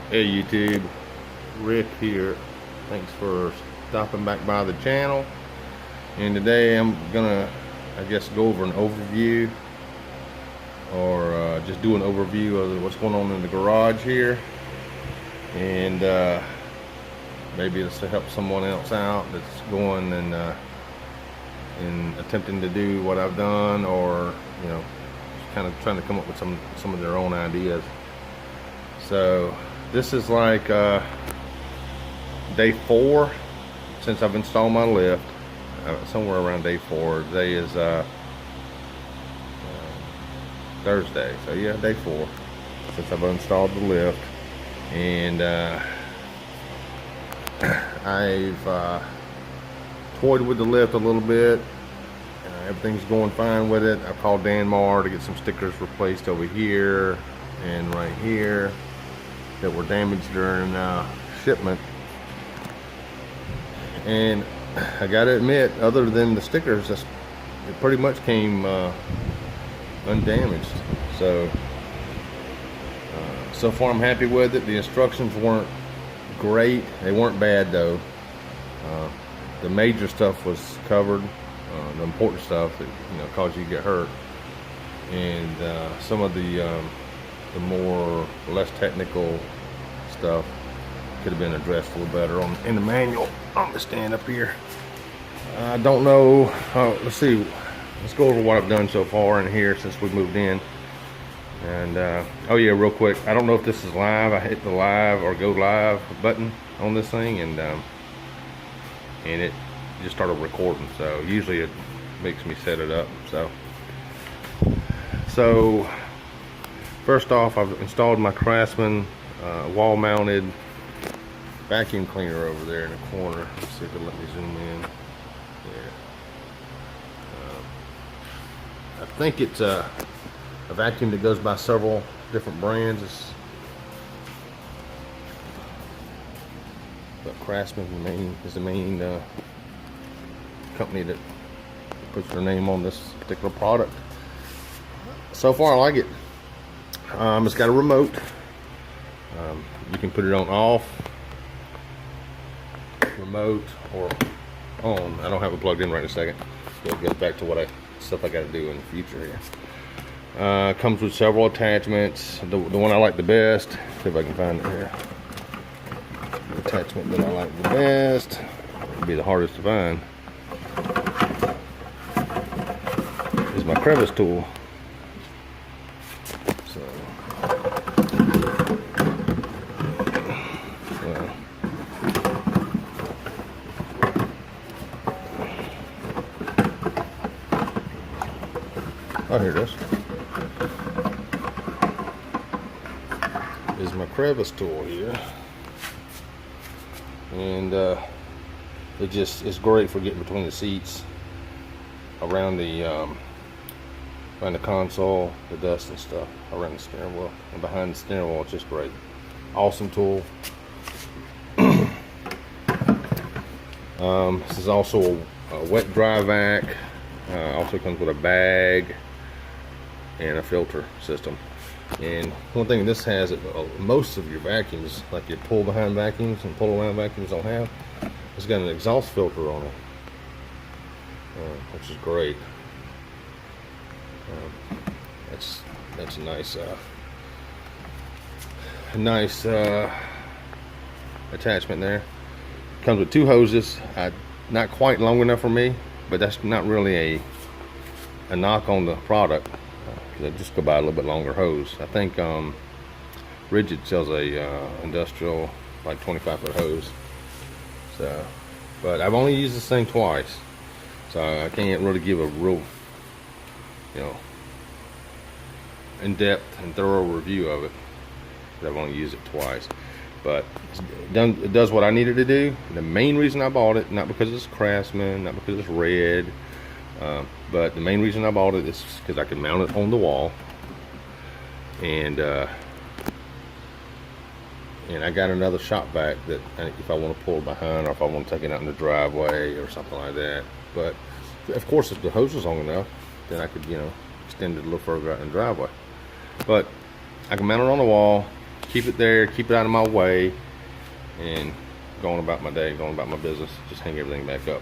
Hey YouTube, Rick here. Thanks for stopping back by the channel. And today I'm gonna, I guess, go over an overview or just do an overview of what's going on in the garage here. And maybe this will help someone else out that's going and attempting to do what I've done, or kind of trying to come up with some of their own ideas. So this is like day 4 since I've installed my lift. Somewhere around day 4. Today is Thursday, so yeah, day 4 since I've installed the lift. And I've toyed with the lift a little bit. Everything's going fine with it. I called Danmar to get some stickers replaced over here and right here that were damaged during shipment. And I gotta admit, other than the stickers, it pretty much came undamaged. So so far I'm happy with it. The instructions weren't great. They weren't bad though. The major stuff was covered, the important stuff that caused you to get hurt, and some of the more less technical stuff could have been addressed a little better in the manual on the stand up here. I don't know. Let's see. Let's go over what I've done so far in here since we moved in. And oh yeah, real quick, I don't know if this is live. I hit the live or go live button on this thing, and it just started recording. So usually it makes me set it up. So first off, I've installed my Craftsman wall-mounted vacuum cleaner over there in the corner. Let's see if it'll let me zoom in. Yeah. I think it's a vacuum that goes by several different brands. But Craftsman is the main company that puts their name on this particular product. So far I like it. It's got a remote. You can put it on off, remote, or on. I don't have it plugged in right in a second. So it goes back to what stuff I got to do in the future here. Comes with several attachments. The one I like the best, see if I can find it here. The attachment that I like the best, will be the hardest to find, is my crevice tool. So, oh, here it is. Is my crevice tool here, and it's great for getting between the seats, around the console, the dust and stuff around the steering wheel and behind the steering wheel. It's just great. Awesome tool. This is also a wet dry vac. Also comes with a bag and a filter system. And one thing this has that most of your vacuums, like your pull behind vacuums and pull around vacuums, don't have, it's got an exhaust filter on it, which is great. That's a nice attachment there. Comes with 2 hoses. Not quite long enough for me, but that's not really a knock on the product. They just go by a little bit longer hose. I think Rigid sells a industrial, like 25-foot hose. So, but I've only used this thing twice, so I can't really give a real, in-depth and thorough review of it. I've only used it twice, but it does what I needed to do. The main reason I bought it, not because it's Craftsman, not because it's red, but the main reason I bought it is because I can mount it on the wall, and I got another shop vac that if I want to pull behind, or if I want to take it out in the driveway or something like that. But of course, if the hose is long enough, then I could extend it a little further out in the driveway. But I can mount it on the wall. keep it there, keep it out of my way, and going about my day, going about my business, just hang everything back up.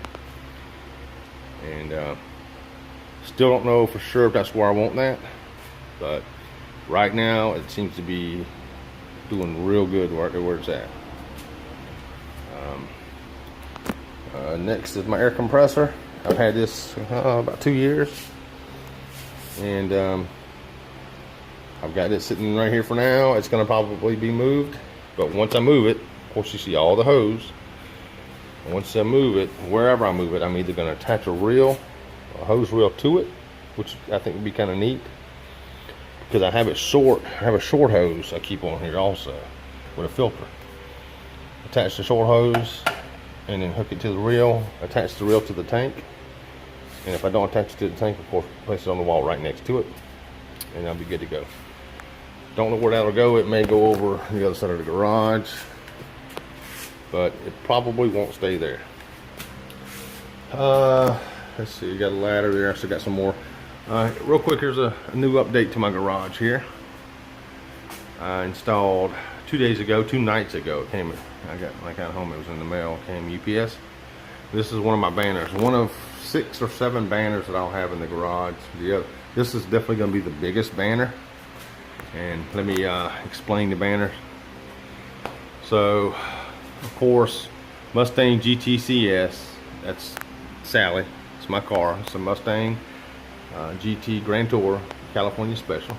And still don't know for sure if that's where I want that, but right now it seems to be doing real good where it's at. Next is my air compressor. I've had this about 2 years, and I've got it sitting right here for now. It's going to probably be moved, but once I move it, of course you see all the hose. Once I move it, wherever I move it, I'm either going to attach a hose reel to it, which I think would be kind of neat, because I have it short. I have a short hose I keep on here also with a filter. Attach the short hose and then hook it to the reel. Attach the reel to the tank, and if I don't attach it to the tank, of course, place it on the wall right next to it, and I'll be good to go. Don't know where that'll go. It may go over the other side of the garage, but it probably won't stay there. Let's see, you got a ladder there. I still got some more. Real quick, here's a new update to my garage here. I installed 2 days ago, 2 nights ago. It came. When I got home, it was in the mail. It came UPS. This is one of my banners. One of 6 or 7 banners that I'll have in the garage. This is definitely going to be the biggest banner. And let me explain the banner. So, of course, Mustang GT-CS. That's Sally. It's my car. It's a Mustang GT Grand Tour California Special.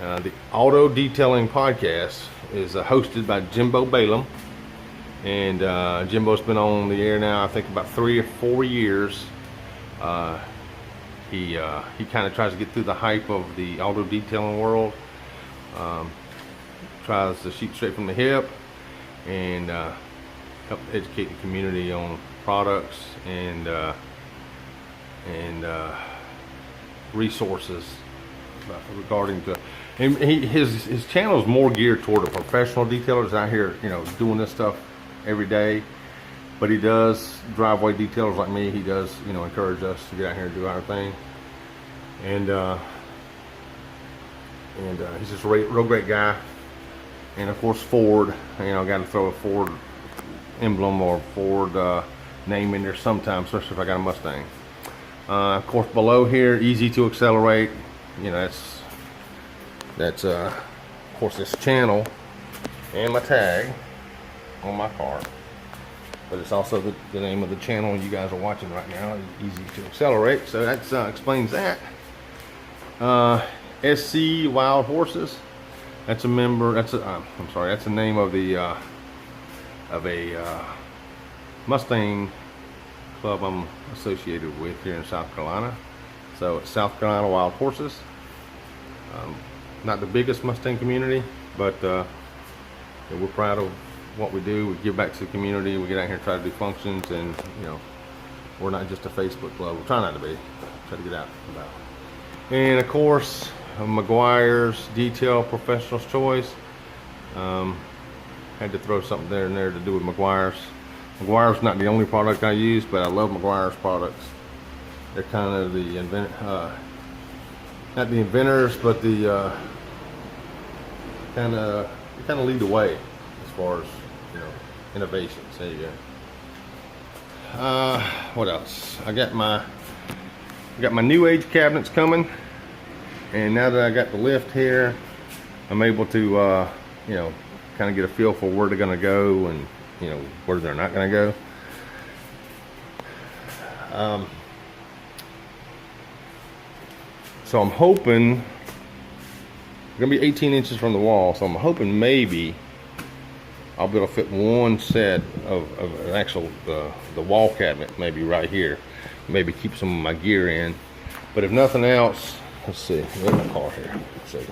The Auto Detailing Podcast is hosted by Jimbo Balaam, and Jimbo's been on the air now, I think, about 3 or 4 years. He kind of tries to get through the hype of the auto detailing world. Tries to shoot straight from the hip and help educate the community on products and resources regarding to. And his channel is more geared toward the professional detailers out here, doing this stuff every day. But he does driveway detailers like me. He does, encourage us to get out here and do our thing. And he's just a real great guy. And of course, Ford. Got to throw a Ford emblem or Ford name in there sometime, especially if I got a Mustang. Of course, below here, easy to accelerate. That's of course this channel and my tag on my car. But it's also the name of the channel you guys are watching right now. Easy to accelerate. So that explains that. SC Wild Horses. That's a member. That's a that's the name of a Mustang club I'm associated with here in South Carolina. So it's South Carolina Wild Horses. Not the biggest Mustang community, but we're proud of what we do. We give back to the community. We get out here and try to do functions, and we're not just a Facebook club. We're trying not to be. Try to get out and about. And of course, Meguiar's Detail Professional's Choice. Had to throw something there and there to do with Meguiar's. Meguiar's not the only product I use, but I love Meguiar's products. They're kind of the not the inventors, but the kind of lead the way as far as innovations. There you go. What else? I got my new age cabinets coming, and now that I got the lift here, I'm able to kind of get a feel for where they're going to go and where they're not going to go. So I'm hoping, it's going to be 18 inches from the wall, so I'm hoping maybe I'll be able to fit one set of an actual the wall cabinet maybe right here. Maybe keep some of my gear in. But if nothing else, let's see, where's my car here? Let's see.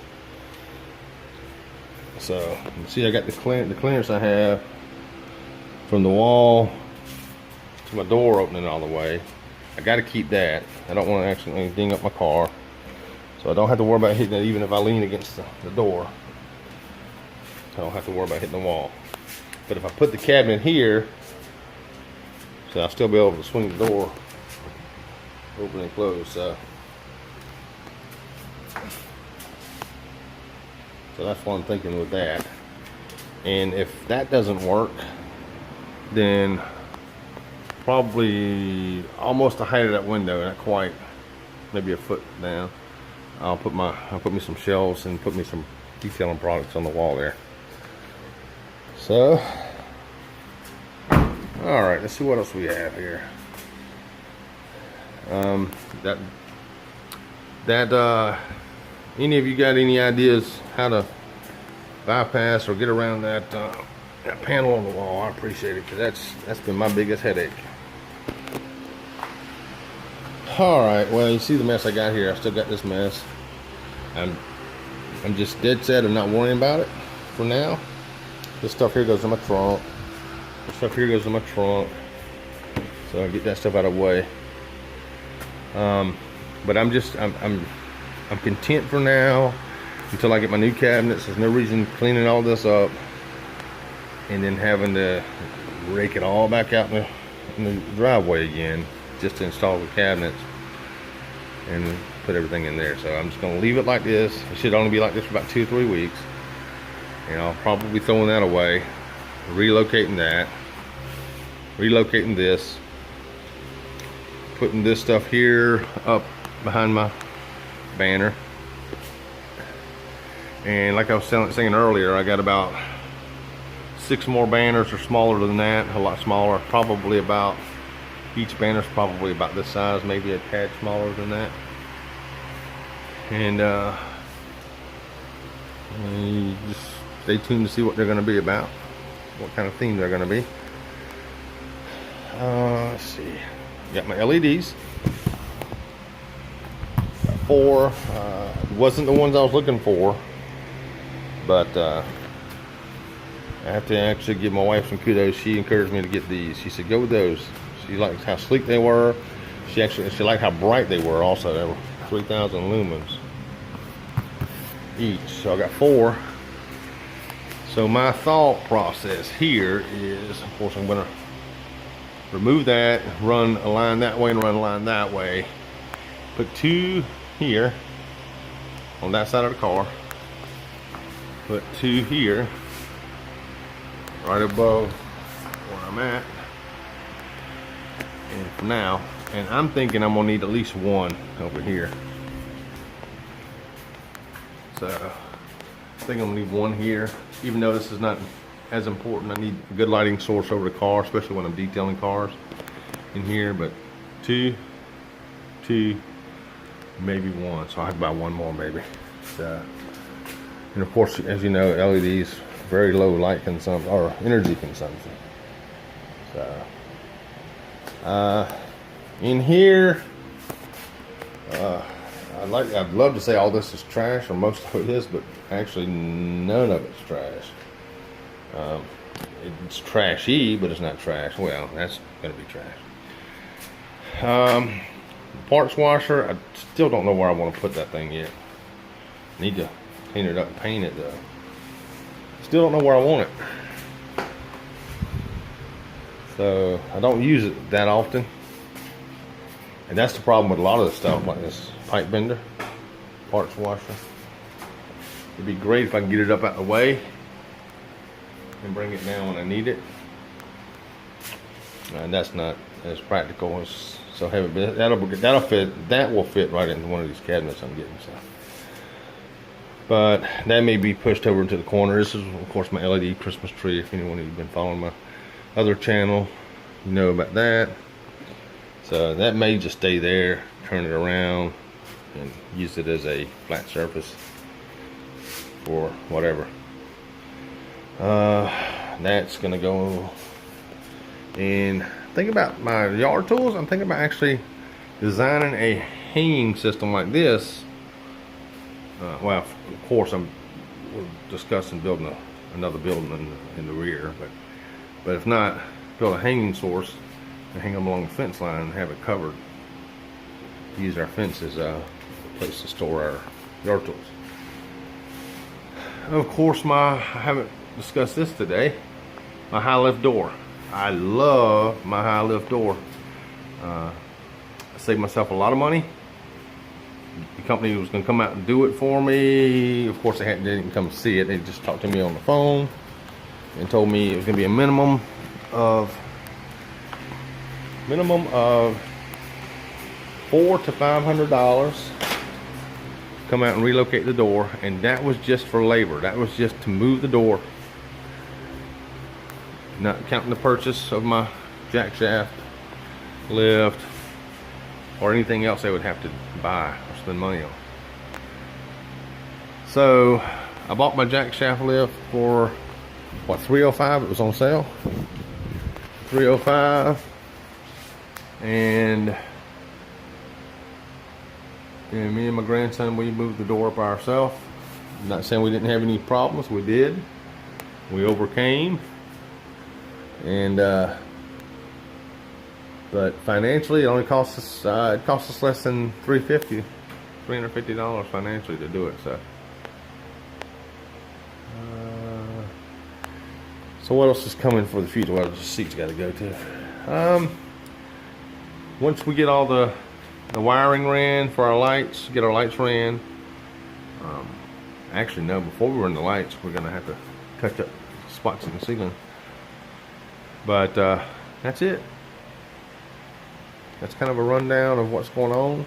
So you see I got the clearance I have from the wall to my door opening all the way. I got to keep that. I don't want to accidentally ding up my car. So I don't have to worry about hitting it even if I lean against the door. I don't have to worry about hitting the wall. But if I put the cabinet here, so I'll still be able to swing the door open and close. So that's what I'm thinking with that. And if that doesn't work, then probably almost the height of that window, not quite, maybe a foot down, I'll put me some shelves and put me some detailing products on the wall there. So, all right, let's see what else we have here. Any of you got any ideas how to bypass or get around that that panel on the wall? I appreciate it, because that's been my biggest headache. All right, well, you see the mess I got here. I still got this mess. I'm just dead set of not worrying about it for now. This stuff here goes in my trunk. This stuff here goes in my trunk. So I'll get that stuff out of the way. But I'm content for now until I get my new cabinets. There's no reason cleaning all this up and then having to rake it all back out in the driveway again just to install the cabinets and put everything in there. So I'm just gonna leave it like this. It should only be like this for about 2 or 3 weeks. And I'll probably be throwing that away, relocating that, relocating this, putting this stuff here up behind my banner. And like I was saying earlier, I got about 6 more banners, or smaller than that, a lot smaller, probably about, each banner's probably about this size, maybe a tad smaller than that. And you just stay tuned to see what they're going to be about, what kind of theme they're going to be. Let's see, got my LEDs. Got 4. Wasn't the ones I was looking for, but I have to actually give my wife some kudos. She encouraged me to get these. She said, go with those. She liked how sleek they were. She liked how bright they were also. They were 3,000 lumens each. So I got 4. So my thought process here is, of course, I'm going to remove that, run a line that way and run a line that way. Put 2 here on that side of the car. Put 2 here, right above where I'm at. And for now, and I'm thinking I'm gonna need at least 1 over here. So I think I'm gonna need 1 here, even though this is not as important. I need a good lighting source over the car, especially when I'm detailing cars in here. But 2, maybe 1. So I have about 1 more maybe. So, and of course, as you know, LEDs very low light consumption or energy consumption. So in here, I'd love to say all this is trash, or most of it is, but actually none of it's trash. It's trashy, but it's not trash. Well, that's gonna be trash. Parts washer, I still don't know where I want to put that thing yet. Need to clean it up and paint it though. Still don't know where I want it. So I don't use it that often. And that's the problem with a lot of the stuff, like this pipe bender, parts washer. It'd be great if I can get it up out of the way and bring it down when I need it. And that's not as practical as so heavy, but that'll fit. That will fit right into one of these cabinets I'm getting. So, but that may be pushed over into the corner. This is, of course, my LED Christmas tree. If anyone who's been following my other channel, you know about that. So that may just stay there. Turn it around and use it as a flat surface for whatever. That's gonna go. And think about my yard tools. I'm thinking about actually designing a hanging system like this. Well, of course, we're discussing building another building in the rear, but if not, build a hanging source and hang them along the fence line and have it covered. Use our fence as a place to store our yard tools. Of course, I haven't discussed this today. My high lift door. I love my high lift door. I saved myself a lot of money the company was going to come out and do it for me. Of course, they didn't come see it. They just talked to me on the phone and told me it was going to be a minimum of $400 to $500. Come out and relocate the door, and that was just for labor. That was just to move the door, not counting the purchase of my jack shaft, lift, or anything else they would have to buy or spend money on. So I bought my jack shaft lift for what, $305. It was on sale, $305, and me and my grandson, we moved the door up ourselves. I'm not saying we didn't have any problems. We did. We overcame. And but financially, it only cost us less than $350 financially to do it. So what else is coming for the future? Well, the seat's got to go to. Once we get all the wiring ran for our lights, get our lights ran. Actually, no, before we run the lights, we're gonna have to touch up spots in the ceiling. But that's it. That's kind of a rundown of what's going on.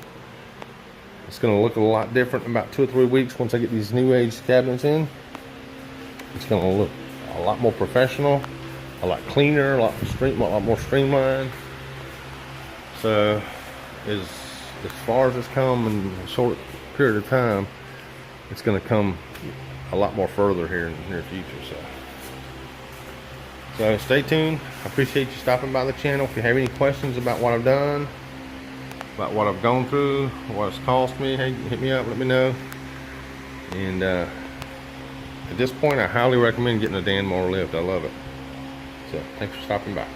It's gonna look a lot different in about 2 or 3 weeks once I get these new age cabinets in. It's gonna look a lot more professional, a lot cleaner, a lot more streamlined. So as far as it's come in a short period of time, it's going to come a lot more further here in the near future. So stay tuned. I appreciate you stopping by the channel. If you have any questions about what I've done, about what I've gone through, what it's cost me, hey, hit me up, let me know. And at this point, I highly recommend getting a Danmore lift. I love it. So thanks for stopping by.